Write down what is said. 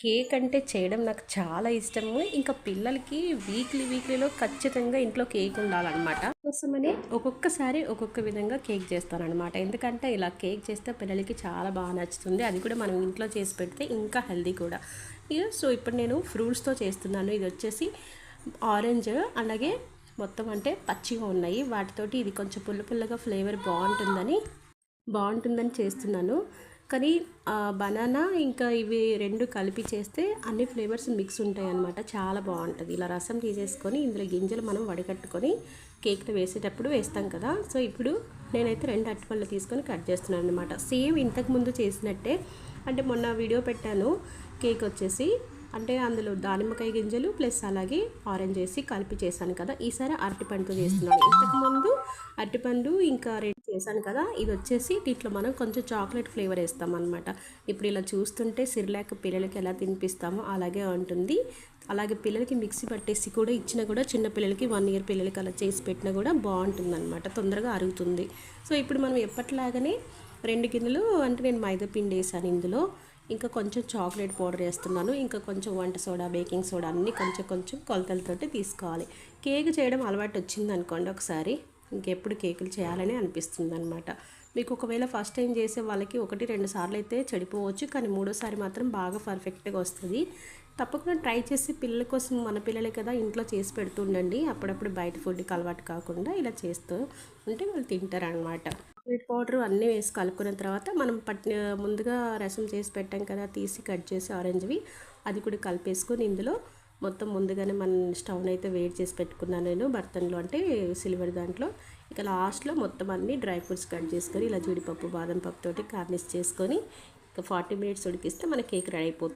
Cake అంటే చేయడం నాకు చాలా ఇష్టము. ఇంకా పిల్లలకి వీక్లీలో ఖచ్చితంగా ఇంట్లో కేక్ ఉండాలనమాట. కోసమని ఒక్కొక్కసారి ఒక్కొక్క విధంగా కేక్ చేస్తాననమాట. ఎందుకంటే ఇలా కేక్ చేస్తే పిల్లలకి చాలా బాగా నచ్చుతుంది. అది కూడా మనం ఇంట్లో చేసి పెడితే ఇంకా హెల్తీ కూడా. సో ఇప్పుడు నేను ఫ్రూట్స్తో చేస్తున్నాను. ఇది వచ్చేసి ఆరెంజ్, అలాగే మొత్తం అంటే పచ్చిగా ఉన్నాయి. వాటితోటి ఇది కొంచెం పుల్లగా ఫ్లేవర్ బాగుంటుందని చేస్తున్నాను. కానీ బనానా ఇంకా ఇవి రెండు కలిపి చేస్తే అన్ని ఫ్లేవర్స్ మిక్స్ ఉంటాయి అన్నమాట. చాలా బాగుంటుంది. ఇలా రసం తీసేసుకొని ఇందులో గింజలు మనం వడగట్టుకొని కేక్లో వేసేటప్పుడు వేస్తాం కదా. సో ఇప్పుడు నేనైతే 2 అరటిపళ్ళు తీసుకొని కట్ చేస్తున్నాను అనమాట. సేమ్ ఇంతకుముందు చేసినట్టే. అంటే మొన్న వీడియో పెట్టాను కేక్ వచ్చేసి, అంటే అందులో దానిమ్మకాయ గింజలు ప్లస్ అలాగే ఆరెంజ్ వేసి కలిపి చేశాను కదా. ఈసారి అరటిపండుతో చేస్తున్నాను. ఇంతకుముందు అరటిపండు ఇంకా రెడీ చేశాను కదా. ఇది వచ్చేసి దీంట్లో మనం కొంచెం చాక్లెట్ ఫ్లేవర్ వేస్తాం అనమాట. ఇప్పుడు ఇలా చూస్తుంటే సిర్లాక్ పిల్లలకి ఎలా తినిపిస్తామో అలాగే ఉంటుంది. అలాగే పిల్లలకి మిక్సీ పట్టేసి కూడా ఇచ్చినా కూడా, చిన్న పిల్లలకి 1 ఇయర్ పిల్లలకి అలా చేసి పెట్టినా కూడా బాగుంటుంది అనమాట. తొందరగా అరుగుతుంది. సో ఇప్పుడు మనం ఎప్పటిలాగానే 2 గిన్నెలు, అంటే నేను మైదా పిండి వేసాను ఇందులో. ఇంకా కొంచెం చాక్లెట్ పౌడర్ వేస్తున్నాను. ఇంకా కొంచెం వంట సోడా, బేకింగ్ సోడా అన్నీ కొంచెం కొలతలతోటి తీసుకోవాలి. కేక్ చేయడం అలవాటు వచ్చింది అనుకోండి ఒకసారి, ఇంకెప్పుడు కేకులు చేయాలని అనిపిస్తుంది అనమాట. మీకు ఒకవేళ ఫస్ట్ టైం చేసే వాళ్ళకి 1-2 సార్లు అయితే చెడిపోవచ్చు, కానీ మూడోసారి మాత్రం బాగా పర్ఫెక్ట్గా వస్తుంది. తప్పకుండా ట్రై చేసి పిల్లల కోసం, మన పిల్లలే కదా, ఇంట్లో చేసి పెడుతుండండి. అప్పుడప్పుడు బయట ఫుడ్కి అలవాటు కాకుండా ఇలా చేస్తూ ఉంటే వాళ్ళు తింటారనమాట. చాక్లెట్ పౌడర్ అన్నీ వేసి కలుపుకున్న తర్వాత మనం ముందుగా రసం చేసి పెట్టాం కదా, తీసి కట్ చేసి ఆరెంజ్వి, అది కూడా కలిపేసుకొని ఇందులో మొత్తం ముందుగానే మన స్టవ్ని అయితే వేడి చేసి పెట్టుకున్నాను నేను బర్తన్లో, అంటే సిల్వర్ దాంట్లో. ఇక లాస్ట్లో మొత్తం అన్ని డ్రై ఫ్రూట్స్ కట్ చేసుకొని ఇలా జీడిపప్పు, బాదం పప్పు తోటి గార్నిష్ చేసుకొని ఇక 40 మినిట్స్ ఉడికిస్తే మన కేక్ రెడీ అయిపోతుంది.